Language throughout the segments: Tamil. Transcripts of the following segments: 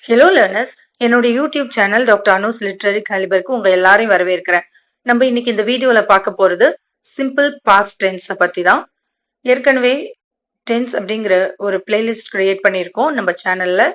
ஹலோ லேர்னர்ஸ், என்னோட YouTube channel doctor Anu's literary காலிபருக்கு உங்க எல்லாரையும் வரவேற்கிறேன். நம்ம இன்னைக்கு இந்த வீடியோல பார்க்க போறது சிம்பிள் பாஸ்ட் டென்ஸை பத்தி தான். ஏற்கனவே டென்ஸ் அப்படிங்கிற ஒரு பிளேலிஸ்ட் கிரியேட் பண்ணியிருக்கோம் நம்ம சேனல்ல.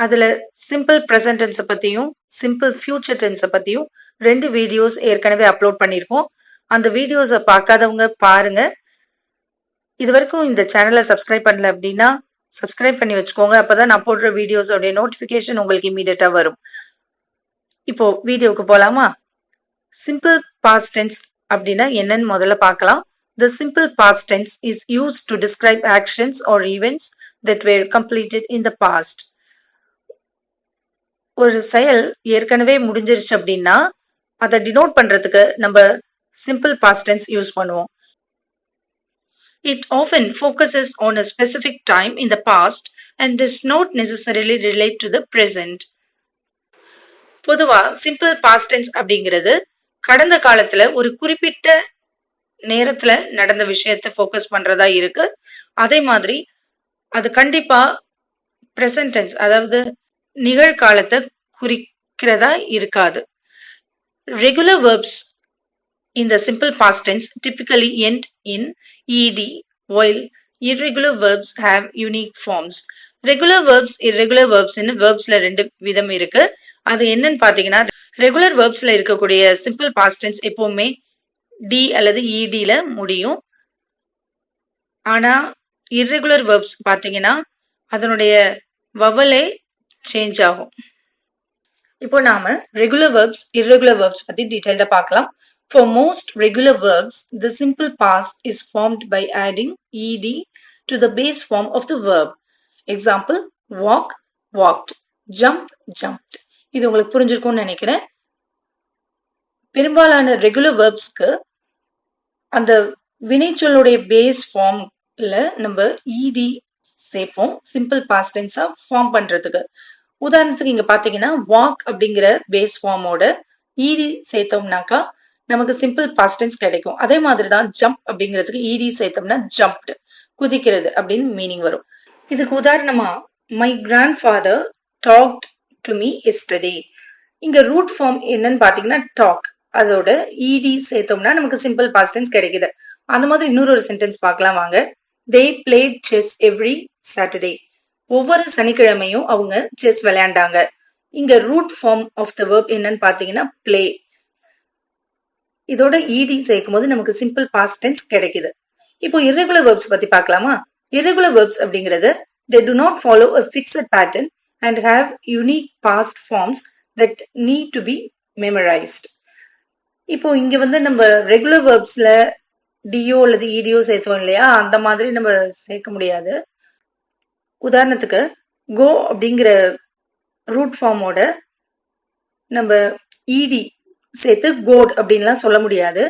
அதுல சிம்பிள் ப்ரெசன்ட் டென்ஸை பத்தியும் சிம்பிள் ஃபியூச்சர் டென்ஸை பத்தியும் 2 வீடியோஸ் ஏற்கனவே அப்லோட் பண்ணியிருக்கோம். அந்த வீடியோஸை பார்க்காதவங்க பாருங்க. இது வரைக்கும் இந்த சேனலை சப்ஸ்கிரைப் பண்ணல அப்படின்னா சப்ஸ்கிரைப் பண்ணி வச்சுக்கோங்க. அப்பதான் நான் போடுற வீடியோஸோட நோட்டிபிகேஷன் உங்களுக்கு இமீடியட்டா வரும். இப்போ வீடியோக்கு போலாமா? சிம்பிள் பாஸ்ட் டென்ஸ் அப்படின்னா என்னன்னு முதல்ல பார்க்கலாம். The simple past tense is used to describe actions or events that were completed in the past. ஒரு செயல் ஏற்கனவே முடிஞ்சிருச்சு அப்படின்னா அதை டினோட் பண்றதுக்கு நம்ம சிம்பிள் பாஸ்ட் டென்ஸ் யூஸ் பண்ணுவோம். It often focuses on a specific time in the past and does not necessarily relate to the present. பொதுவா சிம்பிள் பாஸ்ட் டென்ஸ் அப்படிங்கிறது கடந்த காலத்துல ஒரு குறிப்பிட்ட நேரத்துல நடந்த விஷயத்தை ஃபோக்கஸ் பண்றதா இருக்கு. அதே மாதிரி அது கண்டிப்பா பிரசன்ட் டென்ஸ், அதாவது நிகழ்காலத்தை குறிக்கிறதா இருக்காது. Regular verbs in the simple past tense typically end in ed, while irregular verbs have unique forms. Regular verbs, irregular verbs ன்னு verbsல 2 விதம் இருக்கு. அது என்னன்னு பாத்தீங்கன்னா, ரெகுலர் verbsல இருக்கக்கூடிய சிம்பிள் பாஸ்ட் டென்ஸ் எப்பவுமே டி அல்லது இடில முடியும். ஆனா irregular verbs பாத்தீங்கன்னா அதனுடைய வவலே சேஞ்ச் ஆகும். இப்போ நாம ரெகுலர் verbs, irregular verbs பத்தி டீடைல்டா பார்க்கலாம். For most regular verbs, the simple past is formed by adding ed to the base form of the verb. Example, walk, walked, jump, jumped. இது உங்களுக்கு புரிஞ்சிருக்கும்னு நினைக்கிறேன். பெரும்பாலான ரெகுலர் verbsக்கு அந்த வினைச்சொல்லுடைய பேஸ் ஃபார்ம்ல நம்ம ed சேர்ப்போம் சிம்பிள் பாஸ்ட் டென்ஸா ஃபார்ம் பண்றதுக்கு. உதாரணத்துக்கு இங்க பாத்தீங்கன்னா வாக் அப்படிங்கிற பேஸ் ஃபார்மோட ed சேர்த்தோம்னாக்கா நமக்கு சிம்பிள் பாஸ்ட் டென்ஸ் கிடைக்கும். அதே மாதிரிதான் ஜம்ப் அப்படிங்கிறதுக்கு ed சேர்த்தோம்னா ஜம்ப்டு, குதிக்கிறது அப்படின்னு மீனிங் வரும். இதுக்கு உதாரணமா my grandfather talked to me yesterday. இங்க ரூட் ஃபார்ம் என்னன்னு பாத்தீங்கன்னா டாக், அதோட ed சேர்த்தோம்னா நமக்கு சிம்பிள் பாஸ்ட் டென்ஸ் கிடைக்குது. அந்த மாதிரி இன்னொரு சென்டென்ஸ் பார்க்கலாம் வாங்க. They played chess every Saturday. ஒவ்வொரு சனிக்கிழமையும் அவங்க செஸ் விளையாண்டாங்க. இங்க root form of the verb என்னன்னு பாத்தீங்கன்னா play. இதோட ed சேர்க்கும் போது நமக்கு சிம்பிள் பாஸ்ட் டென்ஸ் கிடைக்குது. இப்போ irregular verbs பத்தி பார்க்கலாமா? Irregular verbs அப்படிங்கிறது they do not follow a fixed pattern and have unique past forms that need to be memorized. இப்போ இங்க நம்ம ரெகுலர் verbsல டியோ அல்லது ஈடியோ சேர்த்தோம் இல்லையா, அந்த மாதிரி நம்ம சேர்க்க முடியாது. உதாரணத்துக்கு கோ அப்படிங்கிற ரூட் ஃபார்மோட நம்ம ஈடி சேர்த்து கோட் அப்படின்லாம் சொல்ல முடியாது.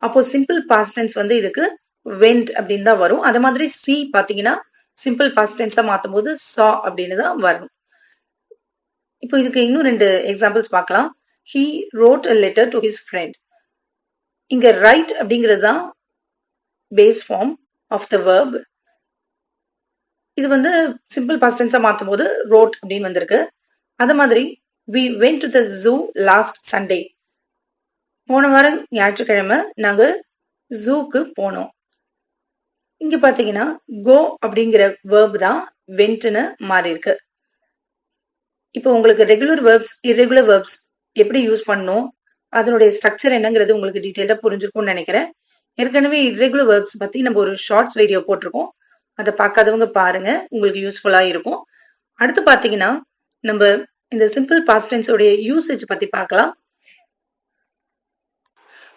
அப்போ சிம்பிள் பாஸ்ட் டென்ஸ் இதுக்கு வெண்ட் அப்படின்னு தான் வரும். அது மாதிரி சி பாத்தீங்கன்னா சிம்பிள் பாஸ்ட் டென்ஸா மாத்தும் போது சா அப்படின்னு தான் வரும். இப்போ இதுக்கு இன்னும் 2 எக்ஸாம்பிள்ஸ் பார்க்கலாம். He wrote a letter to his friend. இங்க ரைட் அப்படிங்கிறது தான் base form of the verb. இது சிம்பிள் பாஸ்ட் டென்ஸா மாத்தும் போது wrote அப்படின்னு வந்திருக்கு. அது மாதிரி we went to the zoo last Sunday. போன வாரம் ஞாயிற்றுக்கிழமை நாங்க ஜூக்கு போனோம். இங்க பாத்தீங்கன்னா go அப்படிங்கிற verb தான் wentன்னு மாறி இருக்கு. இப்போ உங்களுக்கு ரெகுலர் verbs, irregular verbs எப்படி யூஸ் பண்ணணும், அதனுடைய ஸ்ட்ரக்சர் என்னங்கிறது உங்களுக்கு டீடைலா புரிஞ்சிருக்கும்னு நினைக்கிறேன். ஏற்கனவே irregular verbs பத்தி நம்ம ஒரு ஷார்ட்ஸ் வீடியோ போட்டிருக்கோம். அதை பார்க்காதவங்க பாருங்க, உங்களுக்கு யூஸ்ஃபுல்லா இருக்கும். அடுத்து பாத்தீங்கன்னா நம்ம இந்த சிம்பிள் பாஸ்ட் டென்ஸ் உடைய யூசேஜ் பத்தி பார்க்கலாம்.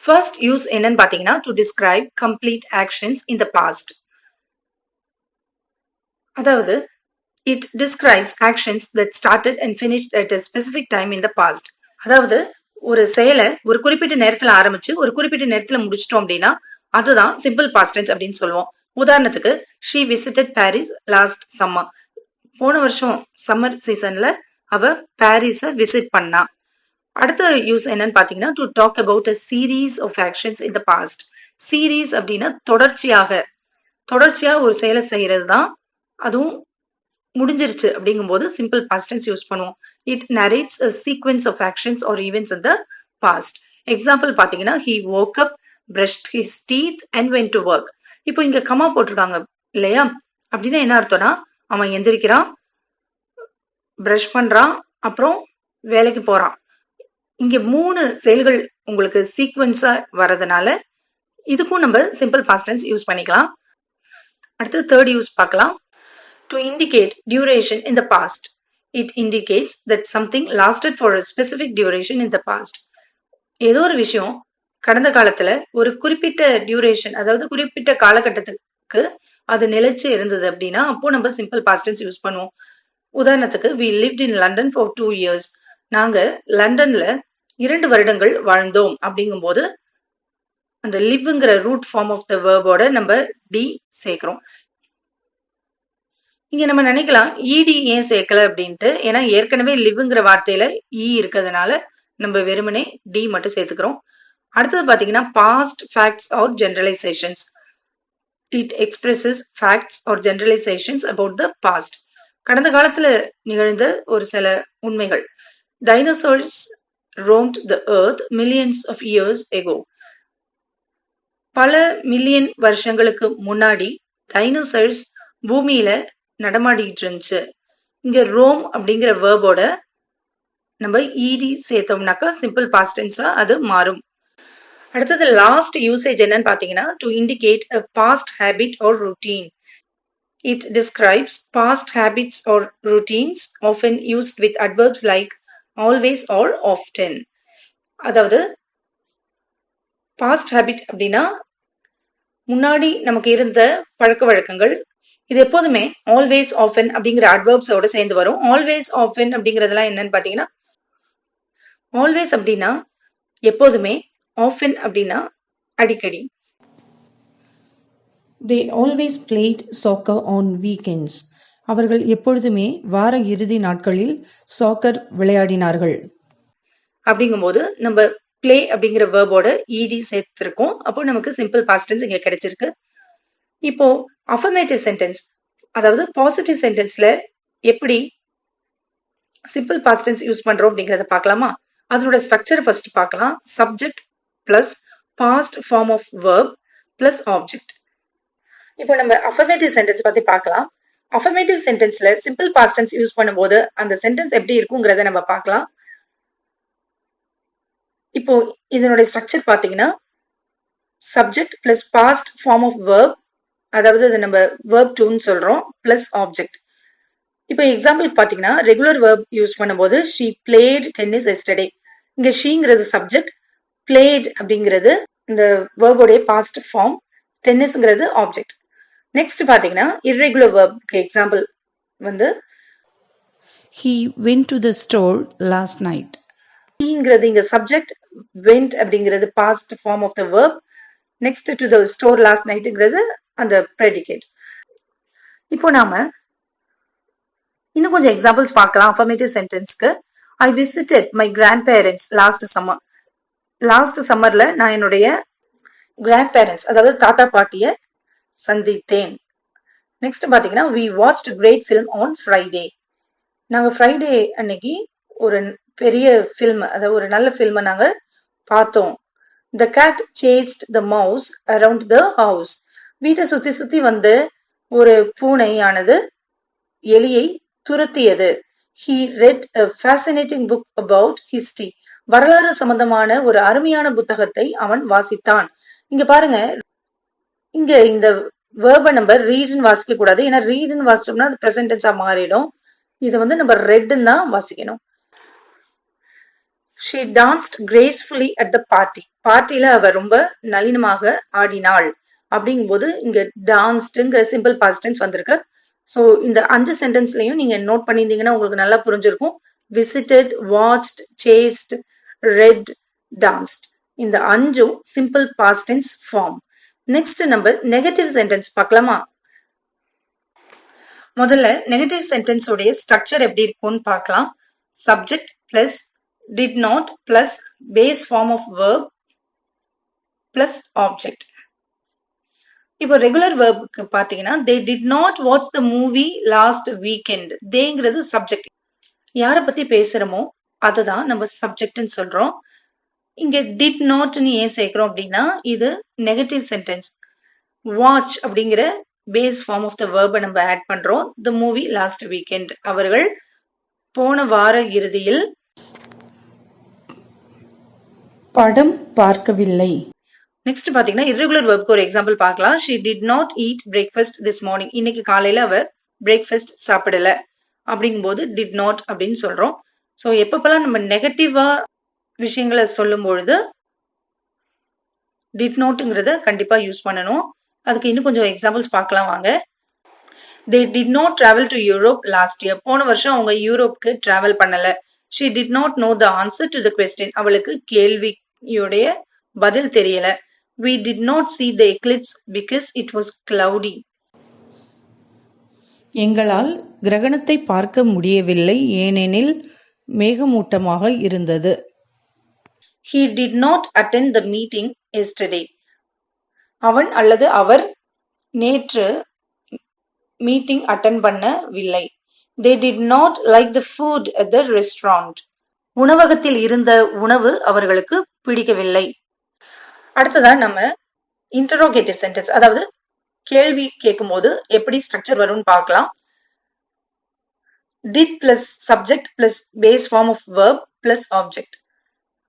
ஃபர்ஸ்ட் யூஸ் என்னன்னு பாத்தீங்கன்னா to describe complete actions in the past. அதாவது it describes actions that started and finished at a specific time in the past. அதாவது ஒரு செயலை ஒரு குறிப்பிட்ட நேரத்துல ஆரம்பிச்சு ஒரு குறிப்பிட்ட நேரத்துல முடிச்சிட்டோம் அப்படின்னா அதுதான் சிம்பிள் பாஸ்ட் டென்ஸ் அப்படின்னு சொல்லுவோம். உதாரணத்துக்கு she visited Paris last summer. போன வருஷம் சம்மர் சீசன்ல அவ பாரிஸ விசிட் பண்ணா. அடுத்த யூஸ் என்னன்னு பாத்தீங்கன்னா to talk about a series of actions in the past. Series அப்படின்னா தொடர்ச்சியா ஒரு செயலை செய்யறது தான். அதுவும் முடிஞ்சிருச்சு அப்படிங்கும்போது சிம்பிள் பாஸ்ட் டென்ஸ் யூஸ் பண்ணுவோம். It narrates a sequence of actions or events in the past. Example பாத்தீங்கன்னா he woke up, brushed his teeth and went to work. இப்போ இங்க கமா போட்டிருக்காங்க இல்லையா? அப்படின்னா என்ன அர்த்தம்னா அவன் எந்திரிக்கிறான், பிரஷ் பண்றான், அப்புறம் வேலைக்கு போறான். இங்க 3 செயல்கள் உங்களுக்கு சீக்வன்ஸா வரதுனால இதுக்கும் நம்ம சிம்பிள் பாஸ்ட் டென்ஸ் யூஸ் பண்ணிக்கலாம். அடுத்து தேர்ட் யூஸ் பார்க்கலாம். To indicate duration in the past. It indicates that something lasted for a specific duration in the past. ஏதோ ஒரு விஷயம் கடந்த காலத்துல ஒரு குறிப்பிட்ட டியூரேஷன், அதாவது குறிப்பிட்ட காலகட்டத்துக்கு அது நிலைச்சு இருந்தது அப்படின்னா அப்போ நம்ம சிம்பிள் பாஸ்ட் டென்ஸ் யூஸ் பண்ணுவோம். உதாரணத்துக்கு we lived in London for 2 years. நாங்க லண்டன்ல 2 வருடங்கள் வாழ்ந்தோம் அப்படிங்கும்போது அந்த லிவ்ங்கிற ரூட் ஃபார்ம் ஆஃப் த வேர்போட நம்ம டி சேர்க்கிறோம். இங்க நம்ம நினைக்கலாம் இடி ஏன் சேர்க்கல அப்படின்ட்டு, ஏன்னா ஏற்கனவே லிவ்ங்கிற வார்த்தையில இ இருக்கிறதுனால நம்ம வெறுமனே டி மட்டும் சேர்த்துக்கிறோம். அடுத்தது பாத்தீங்கன்னா past facts or generalisations. It expresses facts or generalisations about the past. கடந்த காலத்துல நிகழ்ந்த ஒரு சில உண்மைகள். Dinosaurs roamed the earth millions of years ago. பல மில்லியன் வருஷங்களுக்கு முன்னாடி டைனோசர்ஸ் பூமியில நடமாடிட்டு இருந்துச்சு. இங்க ரோம் அப்படிங்கிற வேர்போட நம்ம இடி சேர்த்தோம்னாக்கா சிம்பிள் பாஸ்ட் டென்ஸா அது மாறும். அடுத்தது லாஸ்ட் யூசேஜ் என்னன்னு பாத்தீங்கன்னா to indicate a past habit or routine. It describes past habits or routines often used with adverbs like always or often. அதாவது பாஸ்ட் ஹேபிட் அப்படின்னா முன்னாடி நமக்கு இருந்த பழக்க வழக்கங்கள். இது எப்போதுமே ஆல்வேஸ் ஆஃபன் அப்படிங்கிற அட்வர்ப்ஸோட சேர்ந்து வரும். ஆல்வேஸ் ஆஃபன் அப்படிங்கறதெல்லாம் என்னன்னு பாத்தீங்கன்னா ஆல்வேஸ் அப்படின்னா எப்போதுமே, ஆஃபன் அப்படின்னா அடிக்கடி. They always played soccer on weekends. அவர்கள் எப்பொழுதுமே வார இறுதி நாட்களில் சாக்கர் விளையாடினார்கள். அப்படிங்கும்போது நம்ம பிளே அப்படிங்கிற வேர்போட இடி சேர்த்திருக்கோம். அப்போ நமக்கு சிம்பிள் பாஸ்ட் டென்ஸ் இங்க கிடைச்சிருக்கு. இப்போ அஃபர்மேட்டிவ் சென்டென்ஸ், அதாவது பாசிட்டிவ் சென்டென்ஸ்ல எப்படி சிம்பிள் பாஸ்ட் டென்ஸ் யூஸ் பண்றோம் அப்படிங்கறத பார்க்கலாமா? அதனோட ஸ்ட்ரக்சர் ஃபர்ஸ்ட் பார்க்கலாம். Subject plus past form of verb plus object. இப்போ நம்ம அஃபர்மேட்டிவ் சென்டென்ஸ் பத்தி பார்க்கலாம். அஃபர்மேட்டிவ் சென்டென்ஸ்ல சிம்பிள் பாஸ்ட் டென்ஸ் யூஸ் பண்ணும்போது அந்த சென்டென்ஸ் எப்படி இருக்குங்கிறத நம்ம பார்க்கலாம். இப்போ இதனுடைய ஸ்ட்ரக்சர் பாத்தீங்கன்னா subject plus past form of verb, அதாவது அது நம்ம வேர்ப் டூன்னு சொல்றோம், பிளஸ் ஆப்ஜெக்ட். இப்போ எக்ஸாம்பிள் பாத்தீங்கன்னா ரெகுலர் வேர்ப் யூஸ் பண்ணும்போது she played tennis yesterday. இங்க ஷீங்கிறது சப்ஜெக்ட், played அப்படிங்கிறது இந்த வேர்போடைய பாஸ்ட் ஃபார்ம், டென்னிஸ்ங்கிறது ஆப்ஜெக்ட். நெக்ஸ்ட் பாத்தீங்கன்னா irregular வேர்ப்க்கு எக்ஸாம்பிள் வந்து He went to the store last night. ங்கிறது இங்க சப்ஜெக்ட், went அப்படிங்கிறது past form of the verb, next to the store last நைட்ங்கிறது அந்த ப்ரெடிகேட். இப்போ நாம இன்னும் கொஞ்சம் எக்ஸாம்பிள்ஸ் பார்க்கலாம் அஃபர்மேட்டிவ் சென்டென்ஸ்க்கு. I visited my grandparents last summer. Last சம்மர்ல நான் என்னுடைய கிராண்ட் பேரண்ட்ஸ், அதாவது தாத்தா பாட்டிய சந்தித்தேன். நெக்ஸ்ட் பாத்தீங்கன்னா we watched a great film on Friday. நாங்க ஃப்ரைடே அன்னைக்கு ஒரு பெரிய ஃபில்ம், அதாவது ஒரு நல்ல ஃபில்மை நாங்க பார்த்தோம். The cat chased the mouse around the house. வீட்டை சுத்தி சுத்தி வந்து ஒரு பூனையானது எலியை துரத்தியது. He read a fascinating book about history. வரலாறு சம்பந்தமான ஒரு அருமையான புத்தகத்தை அவன் வாசித்தான். இங்க பாருங்க, இங்க இந்த வேர்பை நம்ம ரீடுன்னு வாசிக்க கூடாது. ஏன்னா ரீடுன்னு வாசிச்சோம்னா அது பிரசன்ட் டென்ஸா மாறிடும். இதை வந்து நம்ம ரெட்ன்னு தான் வாசிக்கணும். She danced gracefully at the party. பார்ட்டியில அவ ரொம்ப நளினமாக ஆடினாள். அப்படிங்கும்போது இங்க டான்ஸ்டுங்கிற சிம்பிள் பாஸ்ட் டென்ஸ் வந்திருக்கு. ஸோ இந்த 5 சென்டென்ஸ்லயும் நீங்க நோட் பண்ணியிருந்தீங்கன்னா உங்களுக்கு நல்லா புரிஞ்சிருக்கும். Visited, watched, chased, read, danced, இந்த 5ம் simple past tense form. Next நம்ம நெகட்டிவ் சென்டென்ஸ் பார்க்கலாமா? முதல்ல நெகட்டிவ் சென்டென்ஸ் உடைய ஸ்ட்ரக்சர் எப்படி இருக்கும்னு பார்க்கலாம். Subject plus did not plus base form of verb plus object. இப்போ ரெகுலர் வெர்புக்கு பாத்தீங்கன்னா they did not watch the movie last weekend. தேங்கிறது சப்ஜெக்ட். யார பத்தி பேசுறோமோ அதுதான் நம்ம சப்ஜெக்ட்னு சொல்றோம். இங்க did notனு ஏன் சேர்க்கிறோம் அப்படின்னா இது நெகட்டிவ் சென்டென்ஸ். watch அப்படிங்கிற பேஸ் ஃபார்ம் ஆஃப் த வெர்பை நம்ம ஆட் பண்றோம். the movie last weekend. அவர்கள் போன வார இறுதியில் படம் பார்க்கவில்லை. நெக்ஸ்ட் பாத்தீங்கன்னா irregular வெர்புக்கு ஒரு எக்ஸாம்பிள் பார்க்கலாம். she did not eat breakfast this morning. இன்னைக்கு காலையில அவர் பிரேக்ஃபாஸ்ட் சாப்பிடல அப்படிங்கும்போது did not அப்படின்னு சொல்றோம். ஸோ எப்பப்பெல்லாம் நம்ம நெகட்டிவா விஷயங்களை சொல்லும் பொழுது did notங்கிறத கண்டிப்பா யூஸ் பண்ணணும். அதுக்கு இன்னும் கொஞ்சம் எக்ஸாம்பிள்ஸ் பார்க்கலாம் வாங்க. they did not travel to Europe last year. போன வருஷம் அவங்க யூரோப்புக்கு டிராவல் பண்ணல. she did not know the answer to the question. அவளுக்கு கேள்வியுடைய பதில் தெரியல. we did not see the eclipse because it was cloudy. எங்களால் கிரகணத்தை பார்க்க முடியவில்லை ஏனெனில் மேகமூட்டமாக இருந்தது. he did not attend the meeting yesterday. அவன் அல்லது அவர் நேற்று மீட்டிங் அட்டெண்ட் பண்ணவில்லை. they did not like the food at the restaurant. உணவகத்தில் இருந்த உணவு அவர்களுக்கு பிடிக்கவில்லை. அடுத்ததா நம்ம இன்டரோகேட்டிவ் சென்டென்ஸ், அதாவது கேள்வி கேட்கும்போது எப்படி ஸ்ட்ரக்சர் வரும்னு பார்க்கலாம். did plus subject plus base form of verb plus object.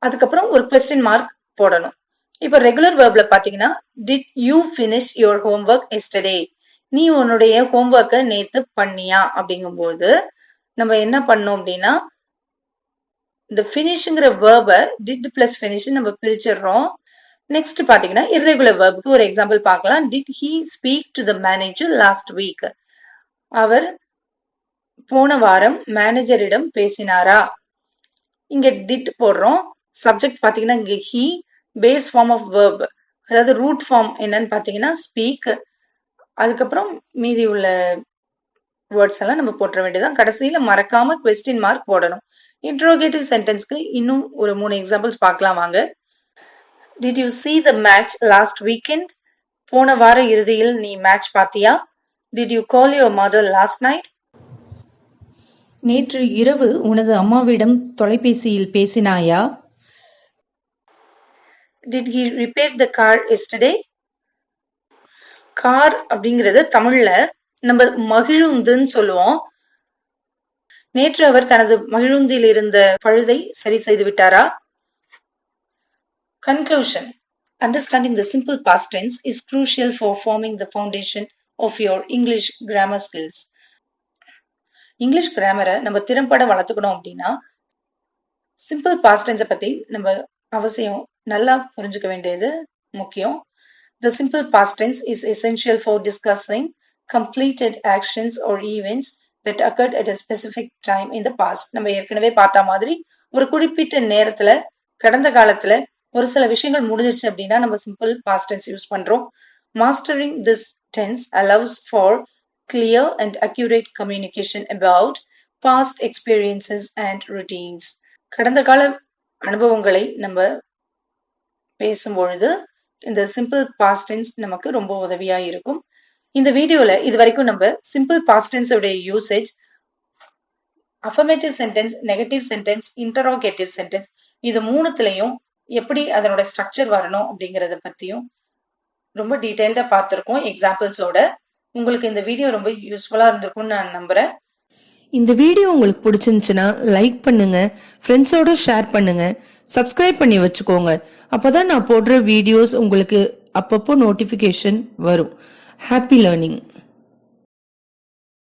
அதுக்கப்புறம் ஒரு question mark போடணும். இப்ப ரெகுலர் வெர்ப்ல பாத்தீங்கன்னா did you finish your homework yesterday? நீ உன்னுடைய ஹோம்ஒர்க்கை நேத்து பண்ணியா அப்படிங்கும்போது நம்ம என்ன பண்ணோம் அப்படின்னா இந்த ஃபினிஷ்ங்கிற வேர்பை did plus finish நம்ம பிரிச்சிடுறோம். நெக்ஸ்ட் பாத்தீங்கன்னா irregular வெர்புக்கு ஒரு எக்ஸாம்பிள் பார்க்கலாம். did he speak to the manager last week? அவர் போன வாரம் மேனேஜரிடம் பேசினாரா? இங்க did போடுறோம். சப்ஜெக்ட் பாத்தீங்கன்னா இங்க he, base form of verb, அதாவது ரூட் ஃபார்ம் என்னன்னு பாத்தீங்கன்னா ஸ்பீக். அதுக்கப்புறம் மீதி உள்ள வேர்ட்ஸ் எல்லாம் நம்ம போட்டுற வேண்டியதான். கடைசியில மறக்காம கொஸ்டின் மார்க் போடணும். இன்ட்ரோகேட்டிவ் சென்டென்ஸ்க்கு இன்னும் ஒரு 3 எக்ஸாம்பிள்ஸ் பார்க்கலாம் வாங்க. Did you see the match last weekend? போன வார இறுதியில் நீ மேட்ச் பாத்தியா? Did you call your mother last night? நேற்று இரவு உனது அம்மாவிடம் தொலைபேசியில் பேசினாயா? Did he repair the car yesterday? Car அப்படிங்கறது தமிழ்ல நம்ம மகிழுந்துன்னு சொல்லுவோம். நேற்று அவர் தனது மகிழுந்தில் இருந்த பழுதை சரி செய்து விட்டாரா? Conclusion. Understanding the simple past tense is crucial for forming the foundation of your English grammar skills. English கிராமரை நம்ம திறம்பட வளர்த்துக்கணும் அப்படின்னா சிம்பிள் பாஸ்ட் டென்ஸை பத்தி நம்ம அவசியம் நல்லா புரிஞ்சுக்க வேண்டியது முக்கியம். The simple past tense is essential for discussing completed actions or events that occurred at a specific time in the past. நம்ம ஏற்கனவே பார்த்த மாதிரி ஒரு குறிப்பிட்ட நேரத்துல கடந்த காலத்துல ஒரு சில விஷயங்கள் முடிஞ்சிருச்சு அப்படின்னா நம்ம சிம்பிள் பாஸ்ட் டென்ஸ் யூஸ் பண்றோம். Mastering this tense allows for clear and accurate communication about past experiences and routines. கடந்த கால அனுபவங்களை நம்ம பேசும்பொழுது இந்த சிம்பிள் பாஸ்ட் டென்ஸ் நமக்கு ரொம்ப உதவியா இருக்கும். இந்த வீடியோல இது வரைக்கும் நம்ம சிம்பிள் பாஸ்ட் டென்ஸ் உடைய usage, affirmative sentence, negative sentence, interrogative sentence, இது மூணுத்திலையும் எப்படி அதனோட ஸ்ட்ரக்சர் வரணும் அப்படிங்கறத பத்தியும் ரொம்ப டீடைல்டா பார்த்திருக்கோம் எக்ஸாம்பிள்ஸோட. உங்களுக்கு இந்த வீடியோ ரொம்ப யூஸ்ஃபுல்லா இருந்திருக்கும்னு நான் நம்புறேன். இந்த வீடியோ உங்களுக்கு பிடிச்சிருந்துச்சுன்னா லைக் பண்ணுங்க, ஃப்ரெண்ட்ஸோட ஷேர் பண்ணுங்க, சப்ஸ்கிரைப் பண்ணி வச்சுக்கோங்க. அப்பதான் நான் போடுற வீடியோஸ் உங்களுக்கு அப்பப்போ நோட்டிஃபிகேஷன் வரும். Happy learning.